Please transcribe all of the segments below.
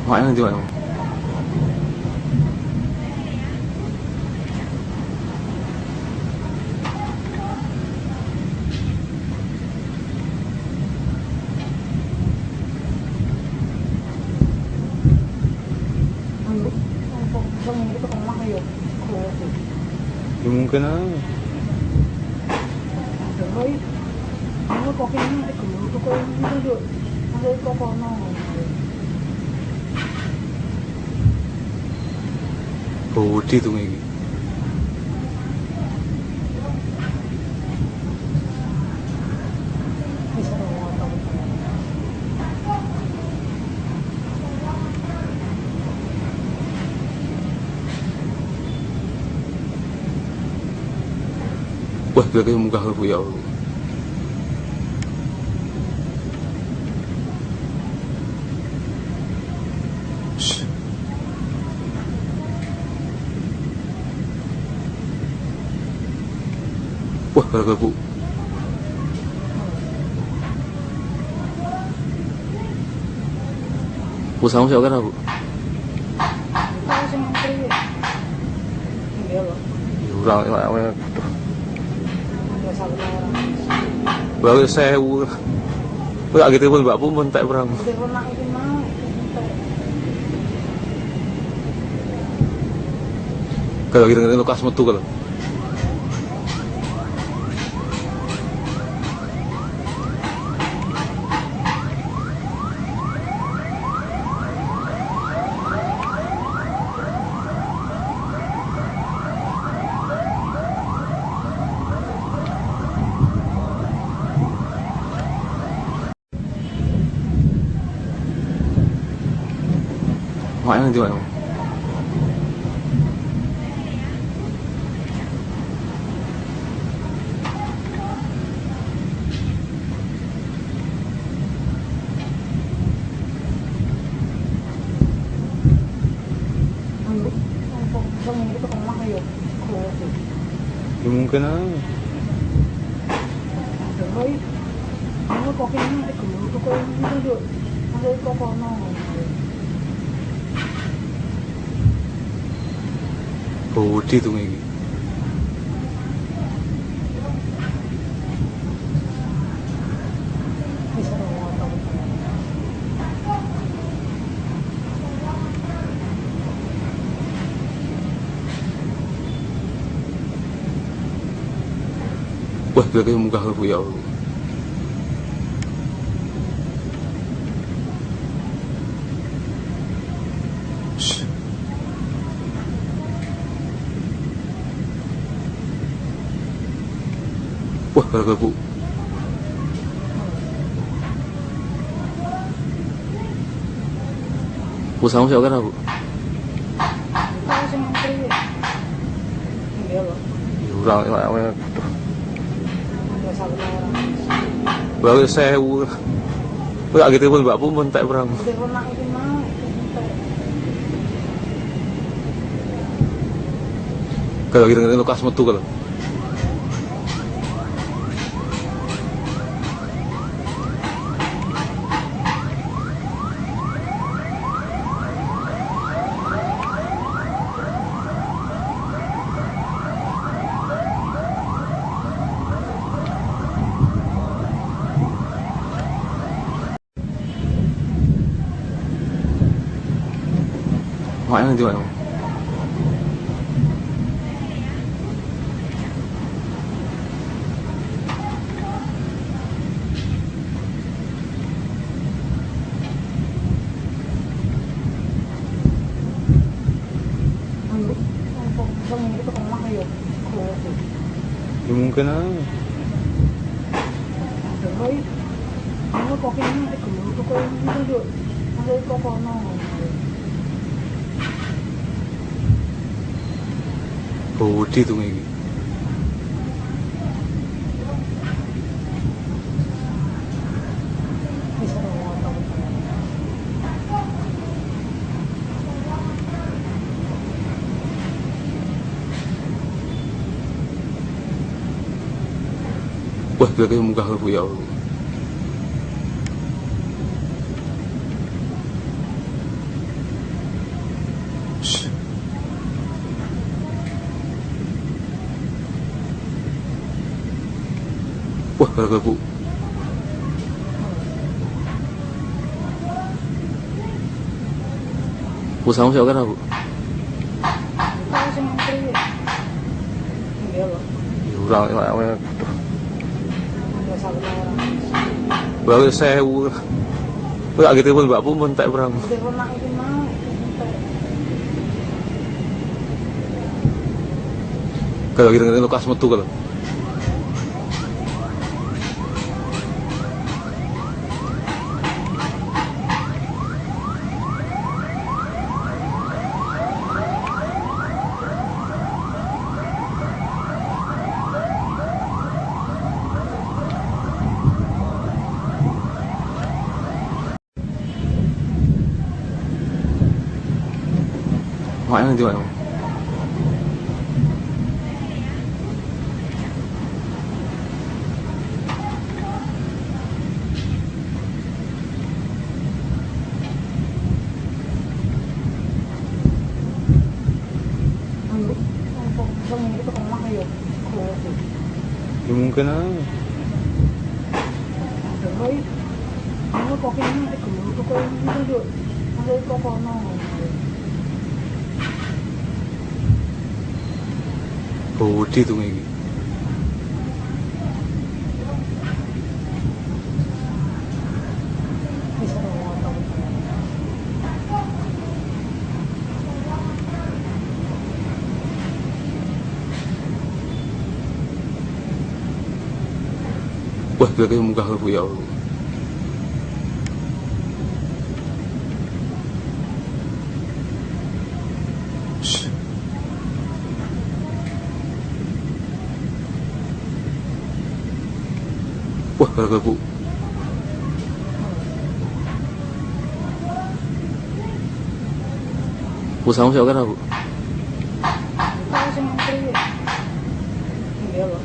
Ngoại di ngoại. Mungkin aja. Budi tuh ini. Wah, kayak muka lu ya Allah. Wah, kalau bu. Bu sama siapa kan bu? Urang, baru sewu. Enggak gitu pun mbak pun tak berang. Kalau gitu ngene lukas metu kalau. Ngoại di ngoại. Mungkin aja. Budi tuh ini. Wah, kayak muka lu ya Allah. Wah, kalau bu. Bu sama siapa kan bu? Urang, baru sewu. Enggak gitu pun mbak pun tak berang. Kalau gitu ngene lukas metu kalau. Ngoại di ngoại. Mungkin aja. Budi tuh ini. Wah, kayak muka lu ya Allah. gara-gara Bu. Bu sama siapa kan Bu? Tahu sih menteri. Iya loh. Urang namanya. Nggak salah orang. Baru saya enggak gitu pun Mbak pun tak berang. Udah pernah itu mau. Kalau gitu Lukas metu kalau. Makanya di mana? Itu ke rumah ayo. Ya mungkin aja. Baik. Kamu kok ini itu dulu kok ini dulu. Ada kok kono. Bodi tuh ini. Bisa tahu. Wah, kayak muka aku ya Allah. Shh. Wah, gara-gara Bu. Bu sama siapa kan Bu? Tahu sih menteri. Iya loh.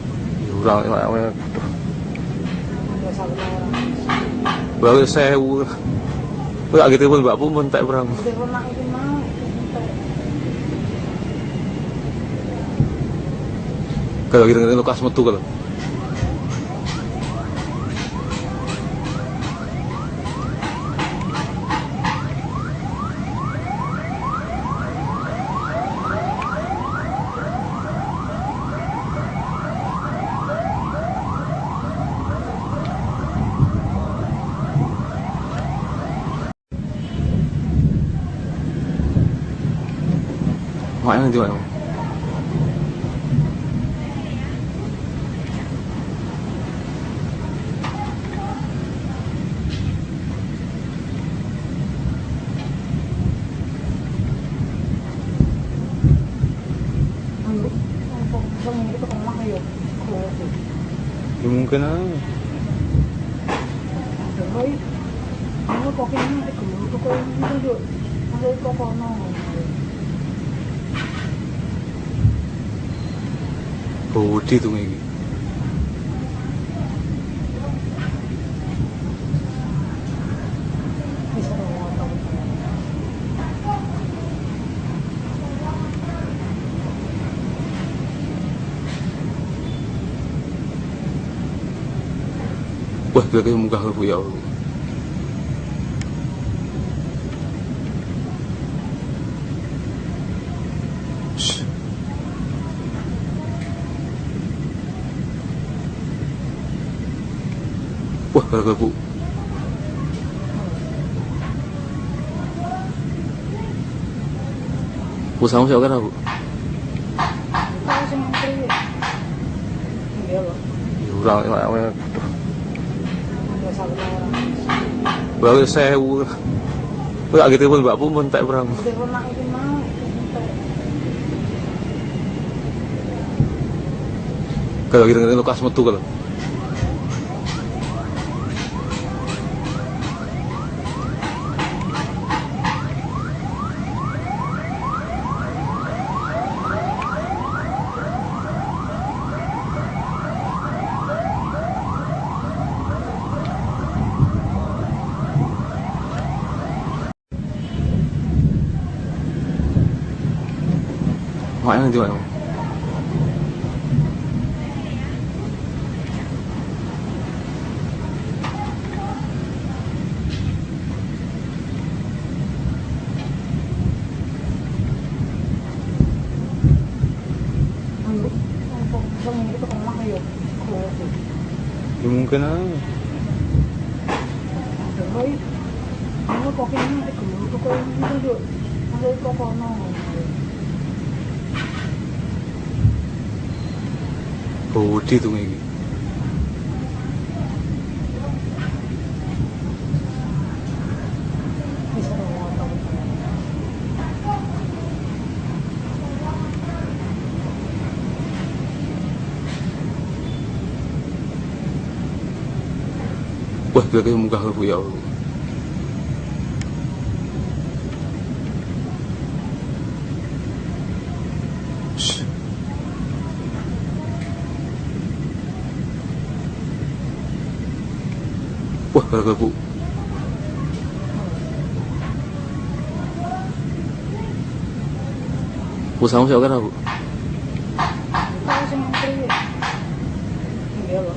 Urang namanya. Nggak salah orang. Baru saya enggak gitu pun Mbak pun tak berang. Udah pernah itu mau. Kalau gitu Lukas metu kalau. Makanya di mana? Itu ke rumah ayo. Ya mungkin aja. Baik. Kamu kok ini itu dulu kok ini dulu. Ada kok kono. Bodi tuh ini. Bisa tahu. Wah, kayak muka aku ya Allah. Shh. Wah, gara-gara Bu. Bu sama siapa kan Bu? Tahu sih menteri. Iya loh. Urang namanya. Nggak salah orang. Baru saya enggak gitu pun Mbak pun tak berang. Udah pernah itu mau. Kalau gitu Lukas metu kalau. Makanya di mana? kena. Rồi, nó có cái cửa có cái được, nó có con nó. Budi tuh ini. Wah, gila kayak muka aku ya Allah. Shh. Wah, gara-gara Bu. Bu sama siapa kan, Bu? Tahu sih menteri. Iya loh.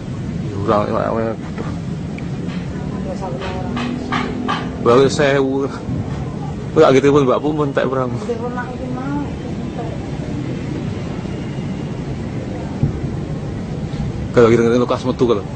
Orang yang Udah salah orang. baru saya nggak gitu pun Mbak pun tak berang. Udah pernah itu mau. Kalau gitu itu kas metu kalau.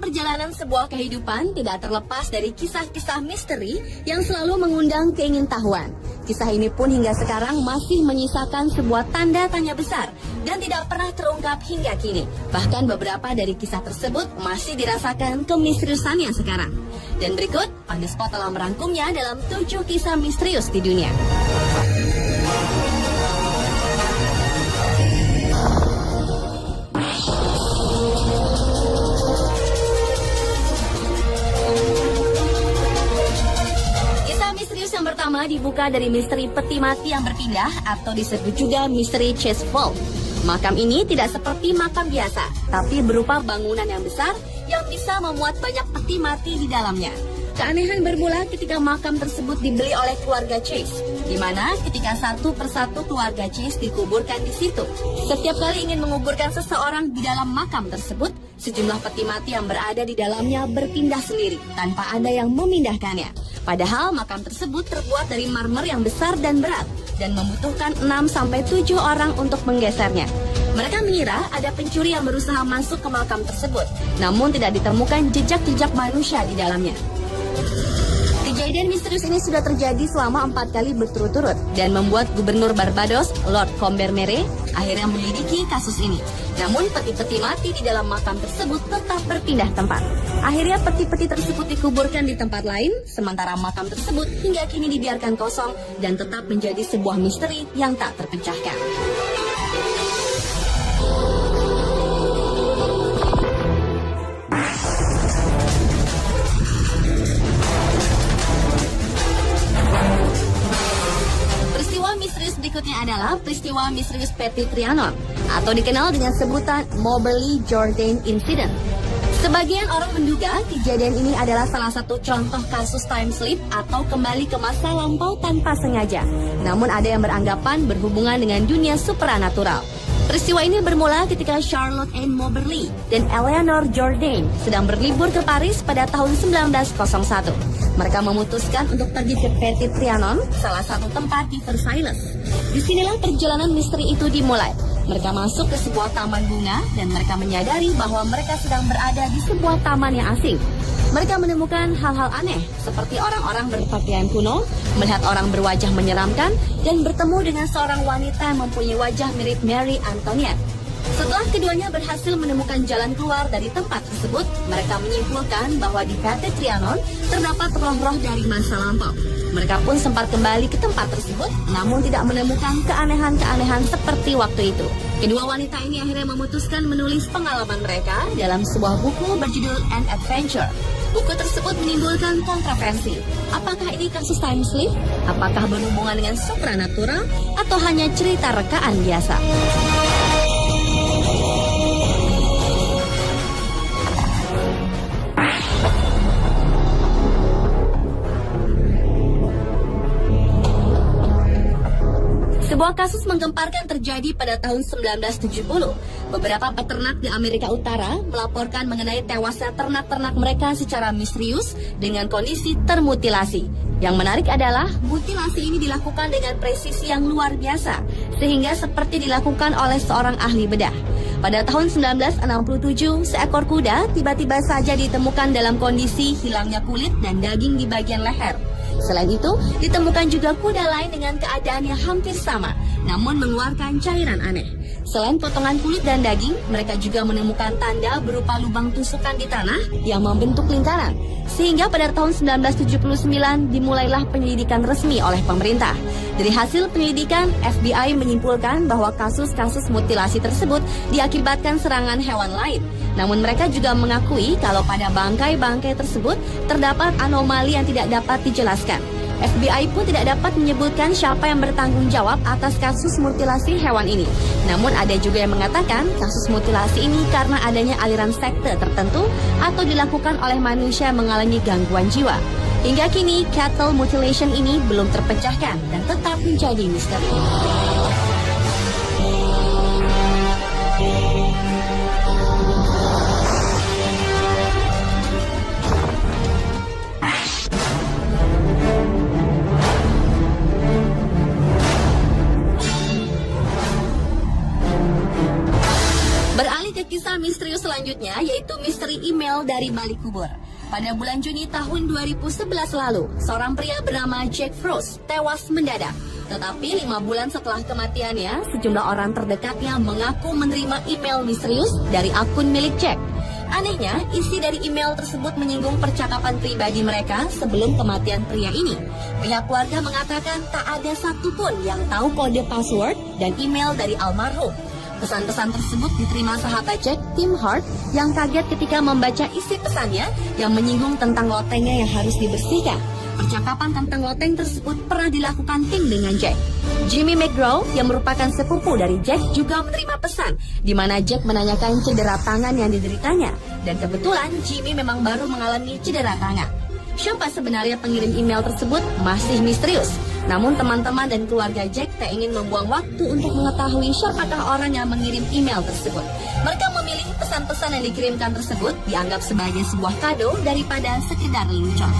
Perjalanan sebuah kehidupan tidak terlepas dari kisah-kisah misteri yang selalu mengundang keingintahuan. Kisah ini pun hingga sekarang masih menyisakan sebuah tanda tanya besar dan tidak pernah terungkap hingga kini. Bahkan beberapa dari kisah tersebut masih dirasakan kemisteriusannya sekarang. Dan berikut, On The Spot telah merangkumnya dalam 7 kisah misterius di dunia. Yang pertama dibuka dari misteri peti mati yang berpindah atau disebut juga misteri chest vault. Makam ini tidak seperti makam biasa, tapi berupa bangunan yang besar yang bisa memuat banyak peti mati di dalamnya. Keanehan bermula ketika makam tersebut dibeli oleh keluarga Chase, di mana ketika satu persatu keluarga Chase dikuburkan di situ. Setiap kali ingin menguburkan seseorang di dalam makam tersebut, sejumlah peti mati yang berada di dalamnya berpindah sendiri tanpa ada yang memindahkannya. Padahal makam tersebut terbuat dari marmer yang besar dan berat dan membutuhkan 6-7 orang untuk menggesernya. Mereka mengira ada pencuri yang berusaha masuk ke makam tersebut, namun tidak ditemukan jejak-jejak manusia di dalamnya. Kejadian misterius ini sudah terjadi selama 4 kali berturut-turut dan membuat Gubernur Barbados, Lord Combermere, akhirnya menyelidiki kasus ini. Namun peti-peti mati di dalam makam tersebut tetap berpindah tempat. Akhirnya peti-peti tersebut dikuburkan di tempat lain, sementara makam tersebut hingga kini dibiarkan kosong dan tetap menjadi sebuah misteri yang tak terpecahkan. Berikutnya adalah peristiwa misterius Petit Trianon atau dikenal dengan sebutan Moberly Jordan Incident. Sebagian orang menduga kejadian ini adalah salah satu contoh kasus time slip atau kembali ke masa lampau tanpa sengaja. Namun ada yang beranggapan berhubungan dengan dunia supranatural. Peristiwa ini bermula ketika Charlotte Ann Moberly dan Eleanor Jordan sedang berlibur ke Paris pada tahun 1901. Mereka memutuskan untuk pergi ke Petit Trianon, salah satu tempat di Versailles. Disinilah perjalanan misteri itu dimulai. Mereka masuk ke sebuah taman bunga dan mereka menyadari bahwa mereka sedang berada di sebuah taman yang asing. Mereka menemukan hal-hal aneh seperti orang-orang berpakaian kuno, melihat orang berwajah menyeramkan, dan bertemu dengan seorang wanita yang mempunyai wajah mirip Mary Antoinette. Setelah keduanya berhasil menemukan jalan keluar dari tempat tersebut, mereka menyimpulkan bahwa di Petit Trianon terdapat roh-roh dari masa lampau. Mereka pun sempat kembali ke tempat tersebut, namun tidak menemukan keanehan-keanehan seperti waktu itu. Kedua wanita ini akhirnya memutuskan menulis pengalaman mereka dalam sebuah buku berjudul An Adventure. Buku tersebut menimbulkan kontroversi. Apakah ini kasus time slip? Apakah berhubungan dengan supranatural? Atau hanya cerita rekaan biasa? Sebuah kasus menggemparkan terjadi pada tahun 1970. Beberapa peternak di Amerika Utara melaporkan mengenai tewasnya ternak-ternak mereka secara misterius dengan kondisi termutilasi. Yang menarik adalah mutilasi ini dilakukan dengan presisi yang luar biasa, sehingga seperti dilakukan oleh seorang ahli bedah. Pada tahun 1967, seekor kuda tiba-tiba saja ditemukan dalam kondisi hilangnya kulit dan daging di bagian leher. Selain itu, ditemukan juga kuda lain dengan keadaan yang hampir sama, namun mengeluarkan cairan aneh. Selain potongan kulit dan daging, mereka juga menemukan tanda berupa lubang tusukan di tanah yang membentuk lingkaran. Sehingga pada tahun 1979 dimulailah penyelidikan resmi oleh pemerintah. Dari hasil penyelidikan, FBI menyimpulkan bahwa kasus-kasus mutilasi tersebut diakibatkan serangan hewan lain. Namun mereka juga mengakui kalau pada bangkai-bangkai tersebut terdapat anomali yang tidak dapat dijelaskan. FBI pun tidak dapat menyebutkan siapa yang bertanggung jawab atas kasus mutilasi hewan ini. Namun ada juga yang mengatakan kasus mutilasi ini karena adanya aliran sekte tertentu atau dilakukan oleh manusia yang mengalami gangguan jiwa. Hingga kini, cattle mutilation ini belum terpecahkan dan tetap menjadi misteri. Beralih ke kisah misterius selanjutnya, yaitu misteri email dari balik kubur. Pada bulan Juni tahun 2011 lalu, seorang pria bernama Jack Frost tewas mendadak. Tetapi 5 bulan setelah kematiannya, sejumlah orang terdekatnya mengaku menerima email misterius dari akun milik Jack. Anehnya, isi dari email tersebut menyinggung percakapan pribadi mereka sebelum kematian pria ini. Pihak keluarga mengatakan tak ada satupun yang tahu kode password dan email dari almarhum. Pesan-pesan tersebut diterima sahabat Jack, Tim Hart, yang kaget ketika membaca isi pesannya yang menyinggung tentang lotengnya yang harus dibersihkan. Percakapan tentang loteng tersebut pernah dilakukan Tim dengan Jack. Jimmy McGraw, yang merupakan sepupu dari Jack, juga menerima pesan di mana Jack menanyakan cedera tangan yang dideritanya. Dan kebetulan Jimmy memang baru mengalami cedera tangan. Siapa sebenarnya pengirim email tersebut masih misterius. Namun teman-teman dan keluarga Jack tak ingin membuang waktu untuk mengetahui siapakah orang yang mengirim email tersebut. Mereka memilih pesan-pesan yang dikirimkan tersebut dianggap sebagai sebuah kado daripada sekedar lelucon.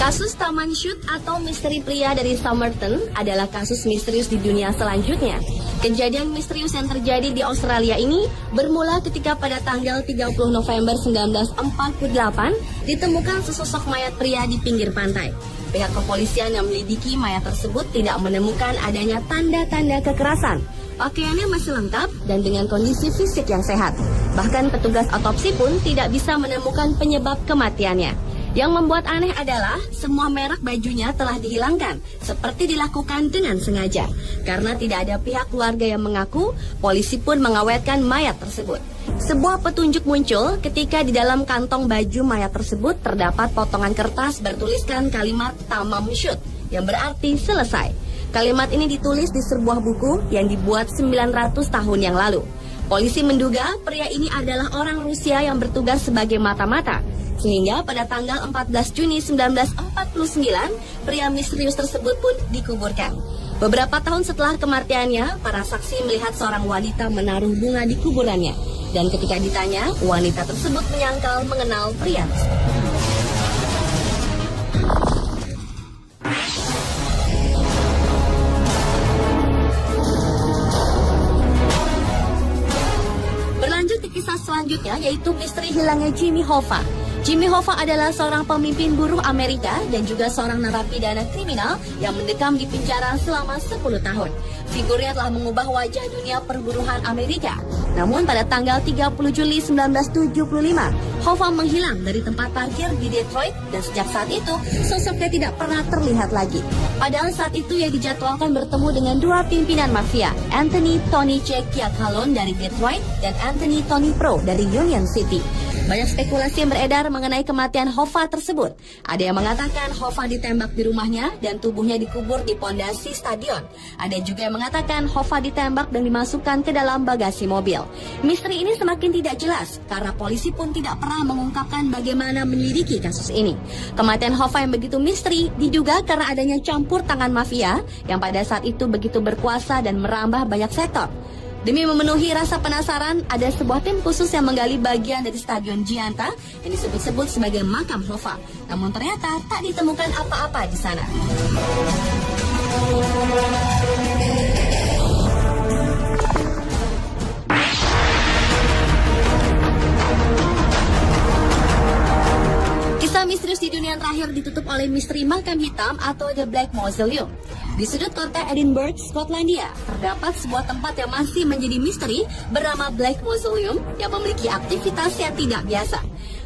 Kasus Taman Shoot atau misteri pria dari Somerton adalah kasus misterius di dunia selanjutnya. Kejadian misterius yang terjadi di Australia ini bermula ketika pada tanggal 30 November 1948 ditemukan sesosok mayat pria di pinggir pantai. Pihak kepolisian yang melidiki mayat tersebut tidak menemukan adanya tanda-tanda kekerasan. Pakaiannya masih lengkap dan dengan kondisi fisik yang sehat. Bahkan petugas otopsi pun tidak bisa menemukan penyebab kematiannya. Yang membuat aneh adalah semua merek bajunya telah dihilangkan, seperti dilakukan dengan sengaja. Karena tidak ada pihak keluarga yang mengaku, polisi pun mengawetkan mayat tersebut. Sebuah petunjuk muncul ketika di dalam kantong baju mayat tersebut terdapat potongan kertas bertuliskan kalimat "Tamam Shoot", yang berarti selesai. Kalimat ini ditulis di sebuah buku yang dibuat 900 tahun yang lalu. Polisi menduga pria ini adalah orang Rusia yang bertugas sebagai mata-mata. Sehingga pada tanggal 14 Juni 1949, pria misterius tersebut pun dikuburkan. Beberapa tahun setelah kematiannya, para saksi melihat seorang wanita menaruh bunga di kuburannya. Dan ketika ditanya, wanita tersebut menyangkal mengenal pria tersebut. Berlanjut ke kisah selanjutnya, yaitu misteri hilangnya Jimmy Hoffa. Jimmy Hoffa adalah seorang pemimpin buruh Amerika dan juga seorang narapidana kriminal yang mendekam di penjara selama 10 tahun. Figurnya telah mengubah wajah dunia perburuhan Amerika. Namun pada tanggal 30 Juli 1975, Hoffa menghilang dari tempat parkir di Detroit dan sejak saat itu sosoknya tidak pernah terlihat lagi. Padahal saat itu ia dijadwalkan bertemu dengan 2 pimpinan mafia, Anthony Tony J. Giacalone dari Detroit dan Anthony Tony Pro dari Union City. Banyak spekulasi yang beredar mengenai kematian Hova tersebut. Ada yang mengatakan Hova ditembak di rumahnya dan tubuhnya dikubur di pondasi stadion. Ada juga yang mengatakan Hova ditembak dan dimasukkan ke dalam bagasi mobil. Misteri ini semakin tidak jelas karena polisi pun tidak pernah mengungkapkan bagaimana menyelidiki kasus ini. Kematian Hova yang begitu misteri diduga karena adanya campur tangan mafia yang pada saat itu begitu berkuasa dan merambah banyak sektor. Demi memenuhi rasa penasaran, ada sebuah tim khusus yang menggali bagian dari Stadion Gianta yang disebut-sebut sebagai makam Hova. Namun ternyata tak ditemukan apa-apa di sana. Kisah misterius di dunia terakhir ditutup oleh misteri makam hitam atau The Black Mausoleum. Di sudut kota Edinburgh, Skotlandia, terdapat sebuah tempat yang masih menjadi misteri bernama Black Mausoleum yang memiliki aktivitas yang tidak biasa.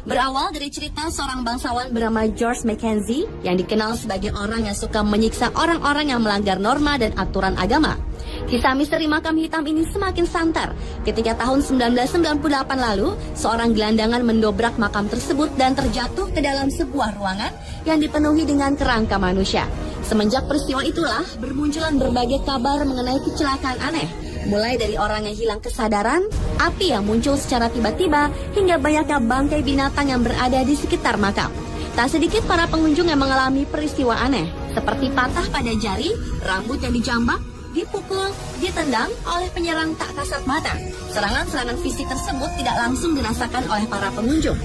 Berawal dari cerita seorang bangsawan bernama George Mackenzie yang dikenal sebagai orang yang suka menyiksa orang-orang yang melanggar norma dan aturan agama. Kisah misteri makam hitam ini semakin santer ketika tahun 1998 lalu seorang gelandangan mendobrak makam tersebut dan terjatuh ke dalam sebuah ruangan yang dipenuhi dengan kerangka manusia. Semenjak peristiwa itulah bermunculan berbagai kabar mengenai kecelakaan aneh, mulai dari orang yang hilang kesadaran, api yang muncul secara tiba-tiba, hingga banyaknya bangkai binatang yang berada di sekitar makam. Tak sedikit para pengunjung yang mengalami peristiwa aneh, seperti patah pada jari, rambut yang dijambak, dipukul, ditendang oleh penyerang tak kasat mata. Serangan-serangan fisik tersebut tidak langsung dirasakan oleh para pengunjung.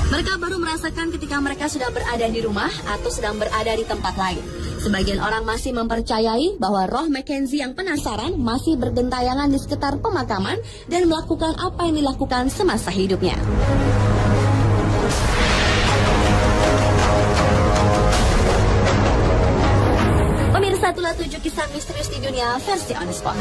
Mereka baru merasakan ketika mereka sudah berada di rumah atau sedang berada di tempat lain. Sebagian orang masih mempercayai bahwa roh Mackenzie yang penasaran masih bergentayangan di sekitar pemakaman dan melakukan apa yang dilakukan semasa hidupnya. Pemirsa, itulah 7 kisah misterius di dunia versi On The Spot.